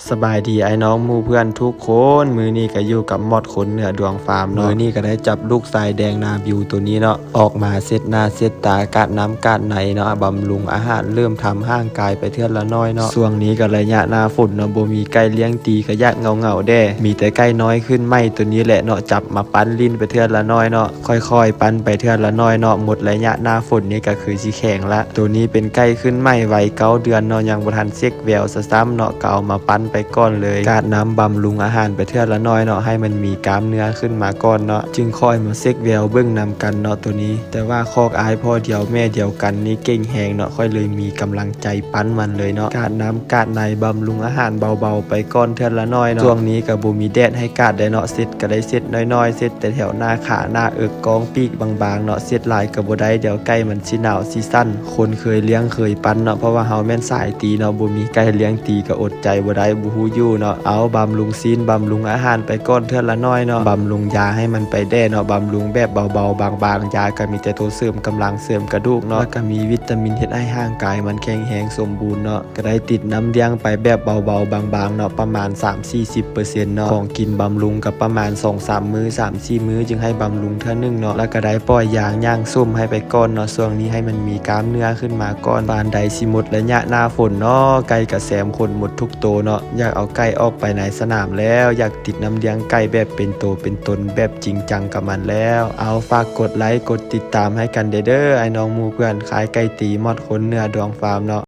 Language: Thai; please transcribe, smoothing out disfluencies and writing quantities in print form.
สบายดีไอ้น้องหมู่เพื่อนทุกคนมือนี้ก็อยู่กับมอดขนเหนือดวงฟาร์มเนาะมือนี้ก็ได้จับลูกทรายแดงนาบิวตัวนี้เนาะออกมาเซตหน้าเซตตากาดน้ำกาดไหนเนาะบำรุงอาหารเริ่มทำห่างกายไปเทื่อละน้อยเนาะช่วงนี้ก็ระยะหน้าฝนเนาะบ่มีไก่เลี้ยงตีก็ยากเงาแด้มีแต่ไก่น้อยขึ้นไม่ตัวนี้แหละเนาะจับมาปั้นลิ้นไปเทื่อละน้อยเนาะค่อยๆปั้นไปเทื่อละน้อยเนาะหมดระยะหน้าฝนนี้ก็คือสิแข็งละตัวนี้เป็นไก่ขึ้นไม่ไว9 เดือนเนาะยังบ่ทันเซ็กแววซะซ้ำเนาะก็เอามาปั้นไปก่อนเลยกาดน้ำบำรุงอาหารไปเทื่อละน้อยเนาะให้มันมีกล้ามเนื้อขึ้นมาก่อนเนาะจึงค่อยมาเซ็กแววเบิ่งนำกันเนาะตัวนี้แต่ว่าคอกอายพ่อเดียวแม่เดียวกันนี่เก่งแหงเนาะค่อยเลยมีกำลังใจปั้นมันเลยเนาะกาดน้ำกาดในบำรุงอาหารเบาๆไปก่อนเทื่อละน้อยเนาะช่วงนี้ก็บ่มีแดดให้กาดได้เนาะเซ็ตก็ได้เซ็ตน้อยๆเซ็ตแต่แถวหน้าขาหน้าเอิกกองปีกบางๆเนาะเซ็ตหลายก็บ่ได้เดี๋ยวไก่มันสิหนาวสิสั่นคนเคยเลี้ยงเคยปั้นเนาะเพราะว่าเฮาแม่นสายตีเนาะบ่มีไก่เลี้ยงตีก็อดใจบ่ได้บ่ฮู้อยู่เนาะเอาบำรุงซีนบำรุงอาหารไปก้อนเทื่อละน้อยเนาะบำรุงยาให้มันไปแด้เนาะบำรุงแบบเบาๆบางๆยาก็มีแต่ตัวเสริมกำลังเสริมกระดูกเนาะก็มีวิตามินเฮ็ดให้ร่างกายมันแข็งแรงสมบูรณ์เนาะก็ได้ติดน้ำเลี้ยงไปแบบเบาๆบางๆเนาะประมาณ 3-40% เนาะของกินบำรุงกับประมาณ 2-3 มื้อ 3-4 มื้อจึงให้บำรุงเทื่อนึงเนาะแล้วก็ได้ปล่อยยางย่างส้มให้ไปก้อนเนาะช่วงนี้ให้มันมีกล้ามเนื้อขึ้นมาก้อนปานใดสิหมดระยะหน้าฝนเนาะไก่กระแสมคนหมดทุกโตเนาะอยากเอาไก่ออกไปในสนามแล้วอยากติดน้ำเลี้ยงไก่แบบเป็นโตเป็นตนแบบจริงจังกับมันแล้วเอาฝากกดไลค์กดติดตามให้กันเด้อไอ้น้องหมู่เพื่อนขายไก่ตีมอดขนเนื้อดวงฟาร์มเนาะ